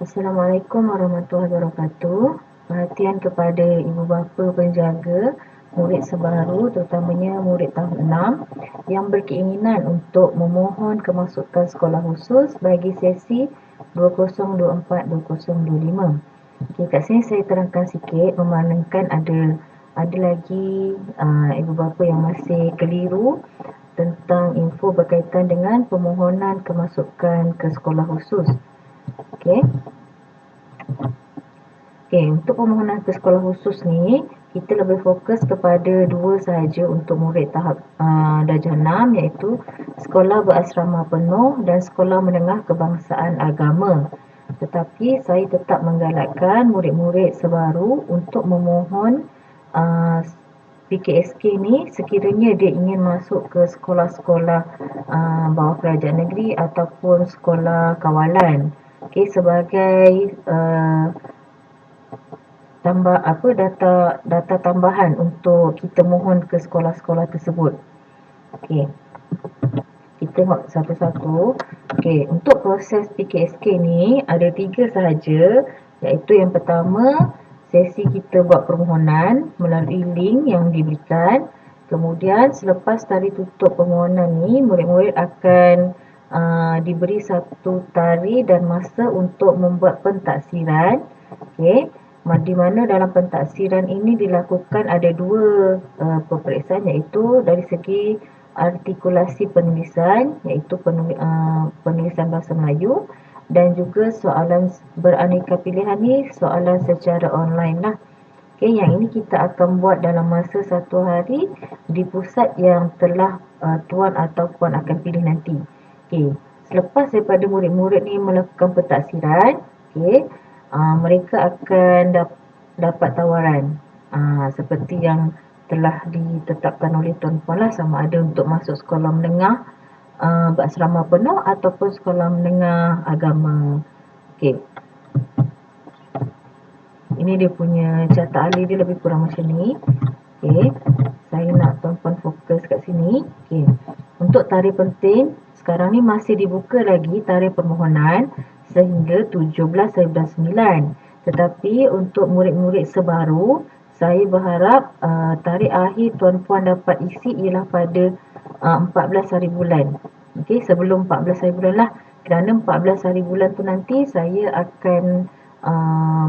Assalamualaikum warahmatullahi wabarakatuh. Perhatian kepada ibu bapa penjaga murid sebaru, terutamanya murid tahun 6 yang berkeinginan untuk memohon kemasukan sekolah khusus bagi sesi 2024-2025. Okey, kat sini saya terangkan sikit memandangkan ada lagi ibu bapa yang masih keliru tentang info berkaitan dengan permohonan kemasukan ke sekolah khusus. Okey. Untuk permohonan ke sekolah khusus ni, kita lebih fokus kepada dua sahaja untuk murid tahap darjah 6, iaitu sekolah berasrama penuh dan sekolah menengah kebangsaan agama. Tetapi saya tetap menggalakkan murid-murid sebaru untuk memohon PKSK ni sekiranya dia ingin masuk ke sekolah-sekolah bawah kerajaan negeri ataupun sekolah kawalan. Sebagai data tambahan untuk kita mohon ke sekolah-sekolah tersebut. Kita tengok satu-satu. Untuk proses PKSK ni ada 3 sahaja, iaitu yang pertama, sesi kita buat permohonan melalui link yang diberikan. Kemudian selepas tarikh tutup permohonan ni, murid-murid akan diberi satu tarikh dan masa untuk membuat pentaksiran. Di mana dalam pentaksiran ini dilakukan ada 2 peperiksaan, iaitu dari segi artikulasi penulisan, iaitu penulisan bahasa Melayu, dan juga soalan beraneka pilihan ni soalan secara online lah. Yang ini kita akan buat dalam masa 1 hari di pusat yang telah tuan atau puan akan pilih nanti. Selepas daripada murid-murid ni melakukan pentaksiran, mereka akan dapat tawaran seperti yang telah ditetapkan oleh tuan puan lah, sama ada untuk masuk sekolah menengah berasrama penuh ataupun sekolah menengah agama. Ini dia punya carta alih dia lebih kurang macam ni. Saya nak tuan puan fokus kat sini. Untuk tarikh penting, sekarang ni masih dibuka lagi tarikh permohonan sehingga 17/9. Tetapi untuk murid-murid sebaru, saya berharap tarikh akhir tuan puan dapat isi ialah pada 14 hari bulan. Sebelum 14 hari bulan lah. Kerana 14 hari bulan tu nanti saya akan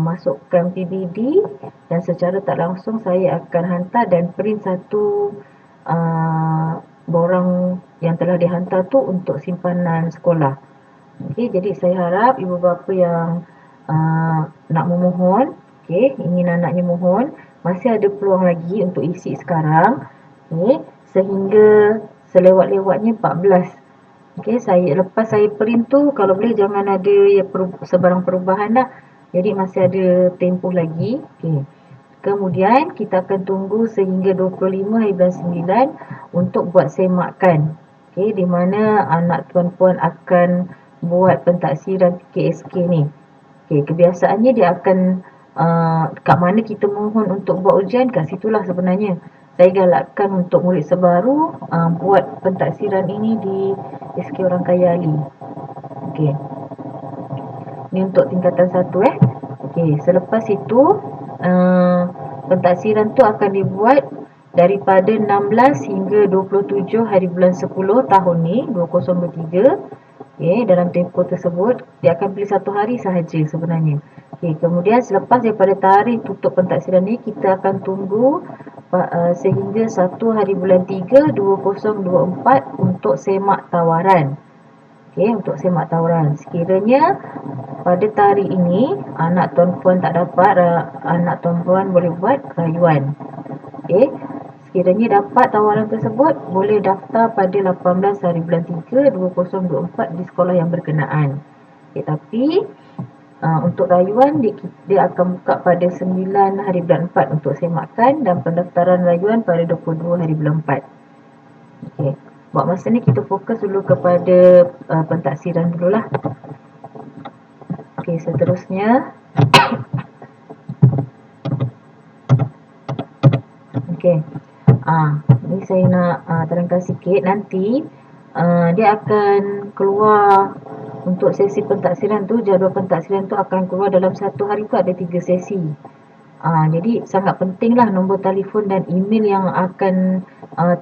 masukkan PBD dan secara tak langsung saya akan hantar dan print satu borang yang telah dihantar tu untuk simpanan sekolah. Jadi saya harap ibu bapa yang nak memohon, ingin anaknya mohon, masih ada peluang lagi untuk isi sekarang, sehingga selewat-lewatnya 14. Lepas saya print tu, kalau boleh jangan ada sebarang perubahan dah. Jadi masih ada tempoh lagi. Kemudian kita akan tunggu sehingga 25/9 untuk buat semakan. Di mana anak tuan puan akan buat pentaksiran PKSK ni. Kebiasaannya dia akan kat mana kita mohon untuk buat ujian, kat situlah sebenarnya. Saya galakkan untuk murid sebaru buat pentaksiran ini di SK Orang Kaya Ali. Ni untuk tingkatan 1. Selepas itu pentaksiran tu akan dibuat daripada 16 hingga 27 hari bulan 10 tahun ni 2023. Dalam tempoh tersebut dia akan pilih 1 hari sahaja sebenarnya. Kemudian selepas daripada tarikh tutup pentaksiran ni, kita akan tunggu sehingga 1 hari bulan 3 2024 untuk semak tawaran. Untuk semak tawaran, sekiranya pada tarikh ini anak tuan puan tak dapat, anak tuan puan boleh buat rayuan. Sekiranya dapat tawaran tersebut, boleh daftar pada 18 hari bulan 3 2024 di sekolah yang berkenaan. Tapi untuk rayuan dia akan buka pada 9 hari bulan 4 untuk semakan, dan pendaftaran rayuan pada 22 hari bulan 4. Buat masa ni kita fokus dulu kepada pentaksiran dululah. Seterusnya ni saya nak terangkan sikit. Nanti dia akan keluar untuk sesi pentaksiran tu, jadual pentaksiran tu akan keluar dalam satu hari tu ada 3 sesi. Jadi sangat pentinglah nombor telefon dan email yang akan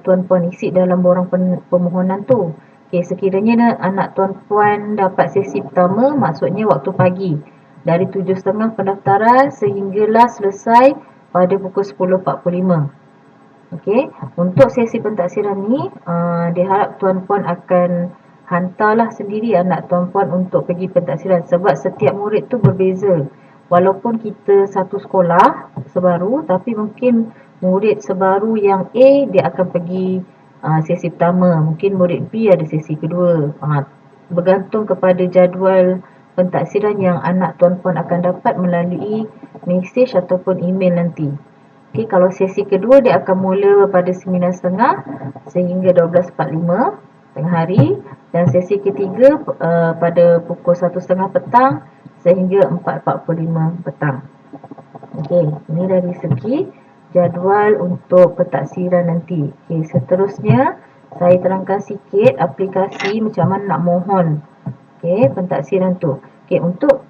tuan-puan isi dalam borang permohonan tu. Sekiranya anak tuan-puan dapat sesi pertama, maksudnya waktu pagi dari 7.30 pendaftaran sehinggalah selesai pada pukul 10.45. Untuk sesi pentaksiran ni, diharap tuan-puan akan hantarlah sendiri anak tuan-puan untuk pergi pentaksiran sebab setiap murid tu berbeza. Walaupun kita satu sekolah sebaru, tapi mungkin murid sebaru yang A dia akan pergi sesi pertama, mungkin murid B ada sesi kedua. Bergantung kepada jadual pentaksiran yang anak tuan-puan akan dapat melalui mesej ataupun email nanti. Kalau sesi kedua dia akan mula pada 9.30 sehingga 12.45 tengah hari, dan sesi ketiga pada pukul 1.30 petang sehingga 4.45 petang. Ini dari segi jadual untuk pentaksiran nanti. Seterusnya saya terangkan sikit aplikasi macam mana nak mohon pentaksiran tu. Untuk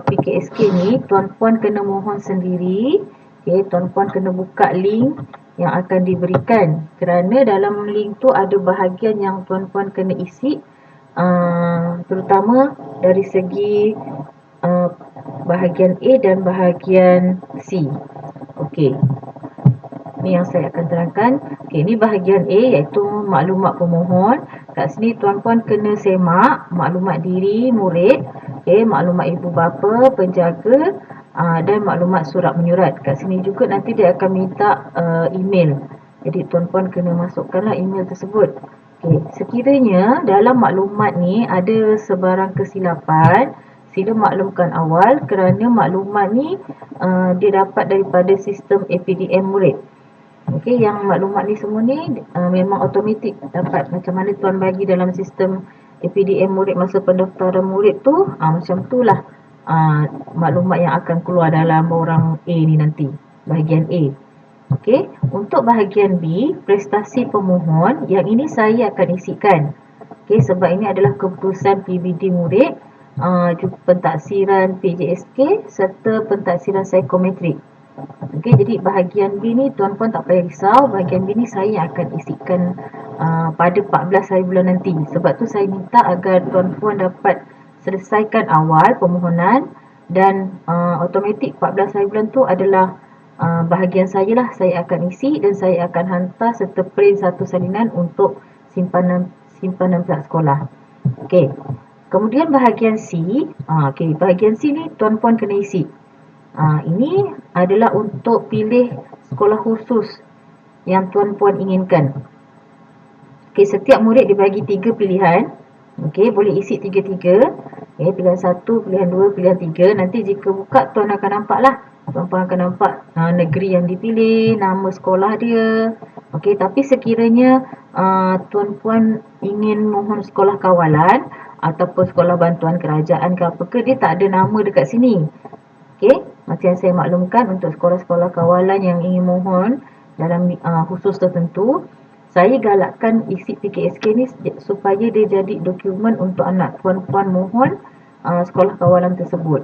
PKSK ni tuan-puan kena mohon sendiri. Tuan-puan kena buka link yang akan diberikan, kerana dalam link tu ada bahagian yang tuan-puan kena isi, terutama dari segi bahagian A dan bahagian C. Ni yang saya akan terangkan. Ni bahagian A iaitu maklumat pemohon. Kat sini tuan-puan kena semak maklumat diri murid, maklumat ibu bapa, penjaga, dan maklumat surat menyurat. Kat sini juga nanti dia akan minta email. Jadi tuan-puan kena masukkanlah email tersebut. Sekiranya dalam maklumat ni ada sebarang kesilapan, sila maklumkan awal kerana maklumat ni dia dapat daripada sistem APDM murid. Yang maklumat ni semua ni memang automatik dapat. Macam mana tuan bagi dalam sistem APDM murid masa pendaftaran murid tu, macam tu lah maklumat yang akan keluar dalam borang A ni nanti, bahagian A. Untuk bahagian B, prestasi pemohon, yang ini saya akan isikan. Sebab ini adalah keputusan PBD murid, pentaksiran PJSK serta pentaksiran psikometrik. Jadi bahagian B ni tuan-puan tak payah risau. Bahagian B ni saya akan isikan pada 14 hari bulan nanti. Sebab tu saya minta agar tuan-puan dapat selesaikan awal permohonan, dan automatik 14 hari bulan tu adalah bahagian saya lah. Saya akan isi dan saya akan hantar serta print satu salinan untuk simpanan pihak sekolah. Kemudian bahagian C. Bahagian C ni tuan-puan kena isi. Ini adalah untuk pilih sekolah khusus yang tuan-puan inginkan. Setiap murid dibagi 3 pilihan. Boleh isi 3-3. Pilihan 1, pilihan 2, pilihan 3. Nanti jika buka tuan akan nampak lah. Tuan-puan akan nampak negeri yang dipilih, nama sekolah dia. Tapi sekiranya tuan-puan ingin mohon sekolah kawalan ataupun sekolah bantuan kerajaan ke apa ke, dia tak ada nama dekat sini. Macam yang saya maklumkan, untuk sekolah-sekolah kawalan yang ingin mohon dalam khusus tertentu, saya galakkan isi PKSK ni supaya dia jadi dokumen untuk anak tuan-puan mohon sekolah kawalan tersebut.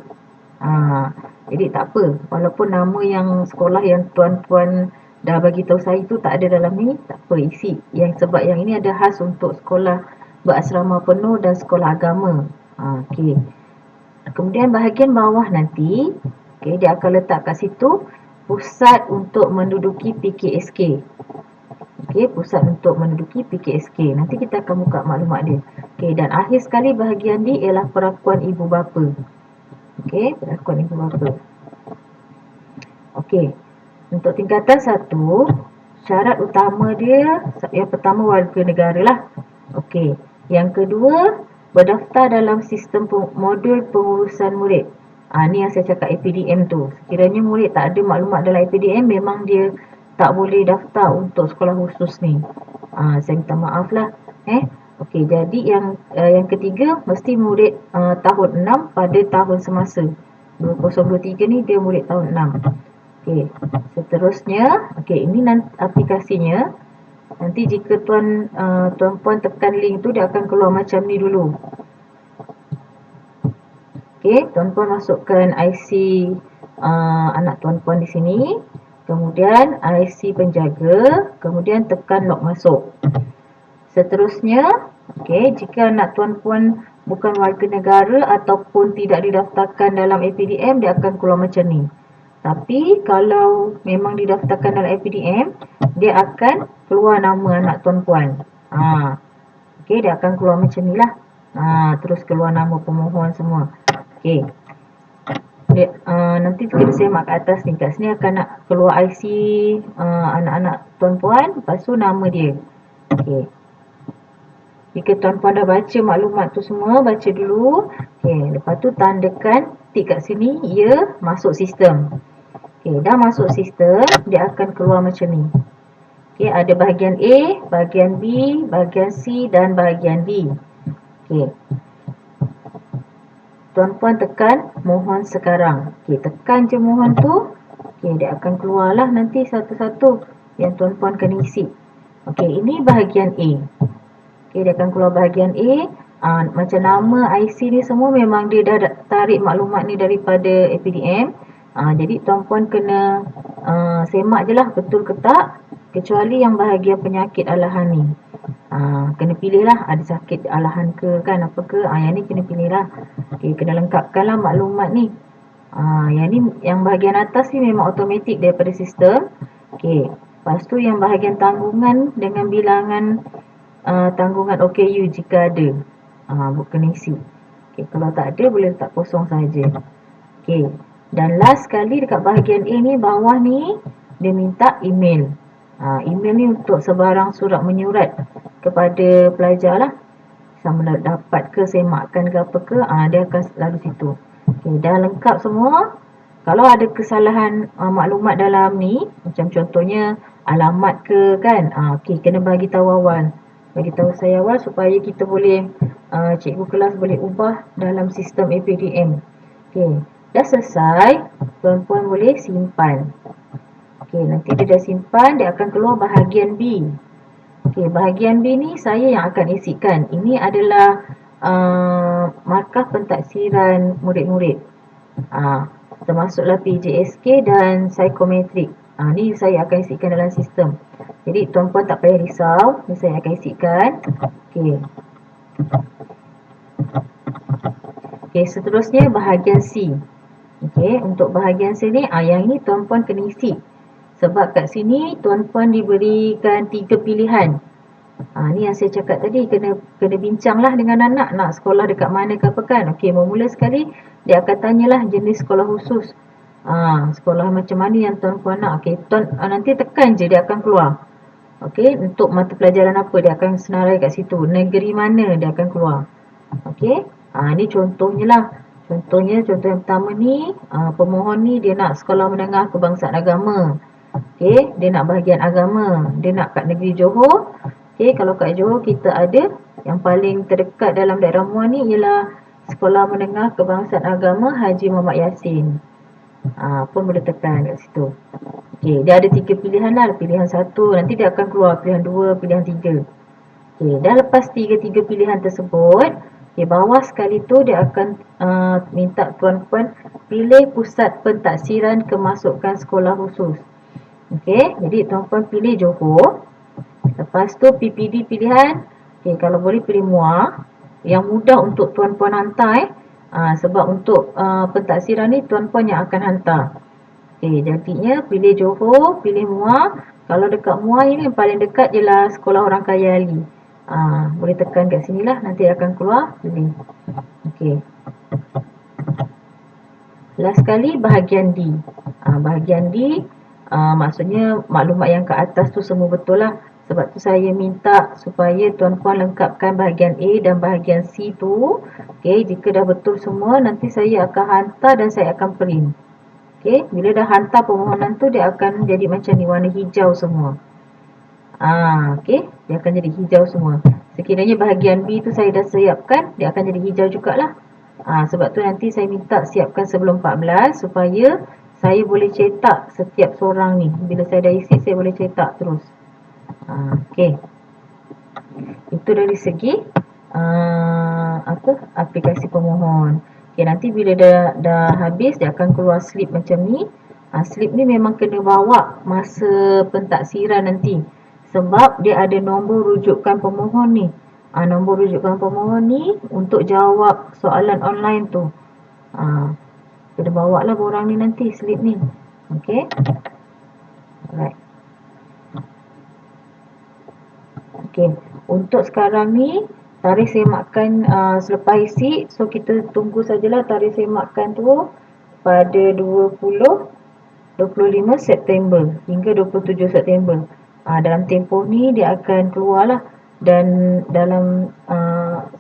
Jadi tak apa, walaupun nama yang sekolah yang tuan-puan dah bagi tahu saya tu tak ada dalam ni, tak apa, isi. Sebab yang ini ada khas untuk sekolah berasrama penuh dan sekolah agama. Kemudian bahagian bawah nanti, dia akan letak kat situ pusat untuk menduduki PKSK. Pusat untuk menduduki PKSK. Nanti kita akan buka maklumat dia. Dan akhir sekali bahagian D ialah perakuan ibu bapa. Perakuan ibu bapa. Untuk tingkatan 1, syarat utama dia, yang pertama warga negara lah. Yang kedua, berdaftar dalam sistem modul pengurusan murid. Ni yang saya cakap APDM tu. Sekiranya murid tak ada maklumat dalam APDM, memang dia tak boleh daftar untuk sekolah khusus ni. Saya minta maaf lah. Jadi yang ketiga, mesti murid tahun 6 pada tahun semasa. 2023 ni dia murid tahun 6. Seterusnya, ini nanti aplikasinya. Nanti jika tuan-puan tekan link tu, dia akan keluar macam ni dulu. Okey, tuan-puan masukkan IC anak tuan-puan di sini. Kemudian IC penjaga, kemudian tekan lock masuk. Seterusnya, jika anak tuan-puan bukan warga negara ataupun tidak didaftarkan dalam APDM, dia akan keluar macam ni. Tapi kalau memang didaftarkan dalam APDM, dia akan keluar nama anak tuan-puan. Dia akan keluar macam ni lah. Terus keluar nama pemohon semua. Nanti kita semak kat atas ni. Kat sini akan nak keluar IC anak-anak tuan-puan, lepas tu nama dia. Jika tuan-puan dah baca maklumat tu semua, baca dulu. Lepas tu tandakan tik kat sini, ia masuk sistem. Dah masuk sistem, dia akan keluar macam ni. Ada bahagian A, bahagian B, bahagian C dan bahagian D. Tuan-puan tekan mohon sekarang. Tekan je mohon tu. Dia akan keluarlah nanti satu-satu yang tuan-puan kena isi. Ini bahagian A. Dia akan keluar bahagian A. Macam nama IC ni semua memang dia dah tarik maklumat ni daripada APDM. Jadi tuan-puan kena semak je lah betul ke tak. Kecuali yang bahagian penyakit alahan ni. Kena pilih lah, ada sakit alahan ke kan, apa ke, yang ni kena pilih lah. Kena lengkapkan lah maklumat ni. Yang ni, yang bahagian atas ni memang automatik daripada sistem. Lepas tu yang bahagian tanggungan dengan bilangan tanggungan OKU jika ada, kena isi. Kalau tak ada boleh letak kosong saja. Dan last sekali dekat bahagian A ni, bawah ni dia minta email. Email ni untuk sebarang surat menyurat kepada pelajar lah, sama dapat ke, semakkan ke apa ke, dia akan lalu situ. Dah lengkap semua. Kalau ada kesalahan maklumat dalam ni, macam contohnya alamat ke kan, kena bagi tahu awal. Bagi tahu saya awal supaya kita boleh, cikgu kelas boleh ubah dalam sistem APDM. Dah selesai, tuan-puan boleh simpan. Nanti dia dah simpan, dia akan keluar bahagian B. Bahagian B ni saya yang akan isikan. Ini adalah markah pentaksiran murid-murid. Termasuklah PJSK dan psikometrik. Ni saya akan isikan dalam sistem. Jadi tuan-puan tak payah risau, ni saya akan isikan. Seterusnya bahagian C. Untuk bahagian C ni, yang ini tuan-puan kena isi. Sebab kat sini tuan-puan diberikan 3 pilihan. Ni yang saya cakap tadi, kena bincanglah dengan anak nak sekolah dekat mana ke apa kan. Mula sekali dia akan tanyalah jenis sekolah khusus. Sekolah macam mana yang tuan-puan nak. Nanti tekan je dia akan keluar. Untuk mata pelajaran apa dia akan senarai kat situ. Negeri mana dia akan keluar. Ni contohnya lah. Contoh yang pertama ni, pemohon ni dia nak sekolah menengah kebangsaan agama. Dia nak bahagian agama. Dia nak kat negeri Johor. Kalau kat Johor kita ada yang paling terdekat dalam daerah Muar ni ialah Sekolah Menengah Kebangsaan Agama Haji Muhammad Yassin. Pun boleh tekan kat situ. Dia ada 3 pilihan lah. Pilihan 1, nanti dia akan keluar pilihan 2, pilihan 3. Dah lepas 3 pilihan tersebut, bawah sekali tu dia akan minta tuan-puan pilih pusat pentaksiran kemasukan sekolah khusus. Jadi tuan-puan pilih Johor. Lepas tu PPD pilihan, kalau boleh pilih Muar. Yang mudah untuk tuan-puan hantar sebab untuk pentaksiran ni tuan-puan yang akan hantar. Jadinya pilih Johor, pilih Muar. Kalau dekat Muar ini yang paling dekat ialah Sekolah Orang Kaya Ali. Boleh tekan kat sini lah, nanti akan keluar pilih. Last sekali bahagian D. Bahagian D maksudnya maklumat yang kat atas tu semua betul lah. Sebab tu saya minta supaya tuan-puan lengkapkan bahagian A dan bahagian C tu. Jika dah betul semua, nanti saya akan hantar dan saya akan print. Bila dah hantar permohonan tu, dia akan jadi macam ni, warna hijau semua. Dia akan jadi hijau semua. Sekiranya bahagian B tu saya dah siapkan, dia akan jadi hijau jugalah. Sebab tu nanti saya minta siapkan sebelum 14 supaya saya boleh cetak setiap seorang ni. Bila saya dah isi, saya boleh cetak terus. Itu dari segi aplikasi pemohon. Okay, nanti bila dah habis dia akan keluar slip macam ni. Slip ni memang kena bawa masa pentaksiran nanti, sebab dia ada nombor rujukan pemohon ni. Nombor rujukan pemohon ni untuk jawab soalan online tu. Kena bawa lah borang ni nanti slip ni. Okay. Alright. Okay, untuk sekarang ni tarikh semakkan selepas isi, so kita tunggu sajalah tarikh semakkan tu pada 25 September hingga 27 September. Dalam tempoh ni dia akan keluar lah, dan dalam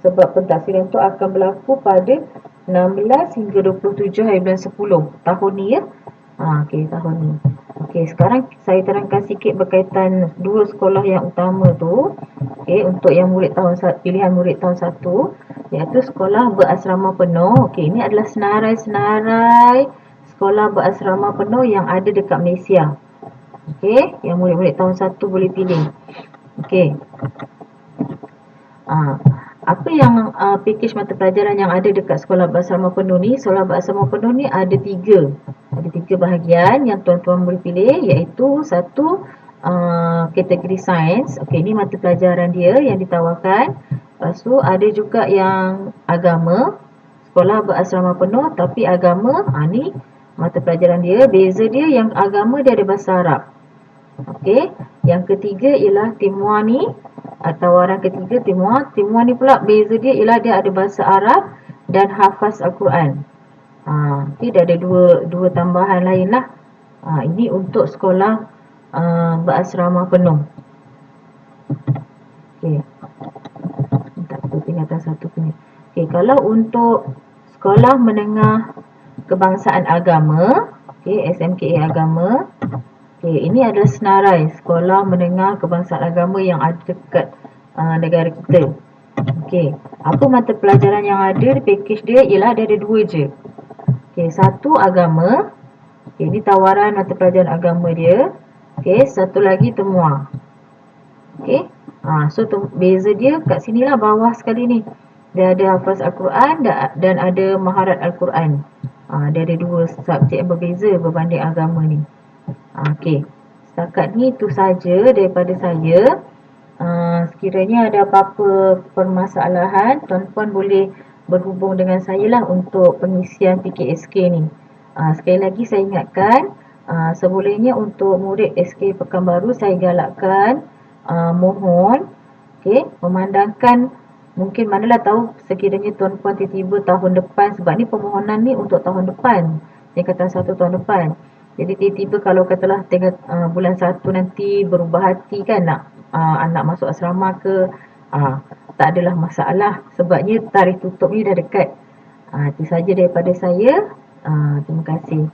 sebab pentaksiran tu akan berlaku pada 16 hingga 27 hari bulan 10 tahun ni ya. Okey, tahun ni. Okey, sekarang saya terangkan sikit berkaitan dua sekolah yang utama tu. Okey, untuk yang murid pilihan murid tahun 1, iaitu sekolah berasrama penuh. Okey, ini adalah senarai-senarai sekolah berasrama penuh yang ada dekat Malaysia. Okey, yang murid-murid tahun 1 boleh pilih. Okey. Apa yang pakej mata pelajaran yang ada dekat sekolah berasrama penuh ni? Sekolah berasrama penuh ni ada tiga bahagian yang tuan-tuan boleh pilih, iaitu satu kategori sains. Okey, ni mata pelajaran dia yang ditawarkan. Lepas tu ada juga yang agama, sekolah berasrama penuh tapi agama. Ni mata pelajaran dia. Beza dia, yang agama dia ada bahasa Arab. Okey, yang ketiga ialah Timua ni. Tawaran ketiga Timua. Timua ni pula beza dia ialah dia ada bahasa Arab dan hafaz Al-Quran. Okey, dah ada dua tambahan lain lah. Ini untuk sekolah berasrama penuh. Okey. Tak apa, tinggalkan satu punya. Okey, kalau untuk sekolah menengah kebangsaan agama, okey, SMKA agama. Okey, ini adalah senarai sekolah menengah kebangsaan agama yang ada dekat negara kita. Okey, apa mata pelajaran yang ada di pakej dia ialah dia ada dua je. Okey, satu agama. Okey, ini tawaran mata pelajaran agama dia. Okey, satu lagi Temua. Okey. So beza dia kat sinilah bawah sekali ni. Dia ada hafaz Al-Quran dan ada maharat Al-Quran. Dia ada dua subjek yang berbeza berbanding agama ni. Okey, setakat ni itu saja daripada saya. Sekiranya ada apa-apa permasalahan, tuan-puan boleh berhubung dengan saya lah untuk pengisian PKSK ni. Sekali lagi saya ingatkan, sebolehnya untuk murid SK Pekanbaru saya galakkan, mohon memandangkan, mungkin manalah tahu sekiranya tuan-puan tiba-tiba tahun depan, sebab ni permohonan ni untuk tahun depan, tingkatan 1 tahun depan. Jadi tiba-tiba kalau katalah bulan 1 nanti berubah hati kan, nak anak masuk asrama ke, tak adalah masalah, sebabnya tarikh tutup ni dah dekat. Itu saja daripada saya. Terima kasih.